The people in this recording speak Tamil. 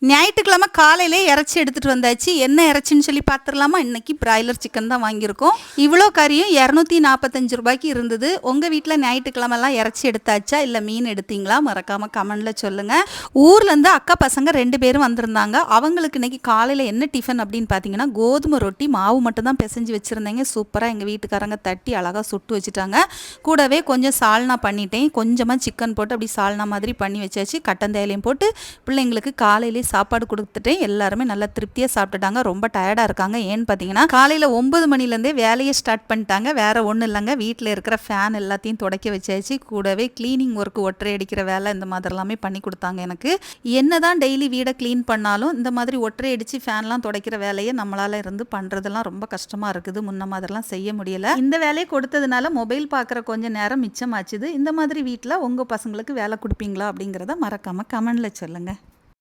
ஞாயிற்றுக்கிழமை காலையிலே இறைச்சி எடுத்துகிட்டு வந்தாச்சு. என்ன இறைச்சின்னு சொல்லி பார்த்துடலாமா? இன்றைக்கி பிராய்லர் சிக்கன் தான் வாங்கியிருக்கோம். இவ்வளோ கறியும் 245 ரூபாய்க்கு இருந்தது. உங்கள் வீட்டில் ஞாயிற்றுக்கிழமெல்லாம் இறைச்சி எடுத்தாச்சா இல்லை மீன் எடுத்தீங்களா? மறக்காமல் கமெண்டில் சொல்லுங்கள். ஊர்லேருந்து அக்கா பசங்க 2 பேரும் வந்திருந்தாங்க. அவங்களுக்கு இன்றைக்கி காலையில் என்ன டிஃபன் அப்படின்னு பார்த்தீங்கன்னா, கோதுமை ரொட்டி மாவு மட்டும் தான் பிசைஞ்சு வச்சுருந்தேங்க. சூப்பராக எங்கள் வீட்டுக்காரங்க தட்டி அழகாக சுட்டு வச்சுட்டாங்க. கூடவே கொஞ்சம் சால்னா பண்ணிட்டேன். கொஞ்சமாக சிக்கன் போட்டு அப்படி சால்னா மாதிரி பண்ணி வச்சாச்சு. கட்டந்தேலையும் போட்டு பிள்ளைங்களுக்கு காலையிலே சாப்பாடு கொடுத்துட்டேன். எல்லாருமே நல்லா திருப்தியாக சாப்பிட்டுட்டாங்க. ரொம்ப டயர்டாக இருக்காங்க. ஏன்னு பார்த்தீங்கன்னா காலையில் 9 மணிலேருந்தே வேலையை ஸ்டார்ட் பண்ணிட்டாங்க. வேறு ஒன்றும் இல்லைங்க, வீட்டில் இருக்கிற ஃபேன் எல்லாத்தையும் துடைக்க வச்சாச்சு. கூடவே க்ளீனிங் ஒர்க்கு, ஒற்றை அடிக்கிற வேலை, இந்த மாதிரிலாமே பண்ணி கொடுத்தாங்க எனக்கு. என்ன தான் டெய்லி வீடை க்ளீன் பண்ணாலும் இந்த மாதிரி ஒற்றை அடித்து ஃபேன்லாம் துடைக்கிற வேலையை நம்மளால் இருந்து பண்ணுறதெல்லாம் ரொம்ப கஷ்டமாக இருக்குது. முன்ன மாதிரிலாம் செய்ய முடியலை. இந்த வேலையை கொடுத்ததுனால மொபைல் பார்க்குற கொஞ்சம் நேரம் மிச்சமாச்சுது. இந்த மாதிரி வீட்டில் உங்கள் பசங்களுக்கு வேலை கொடுப்பீங்களா அப்படிங்கிறத மறக்காமல் கமெண்டில் சொல்லுங்கள்.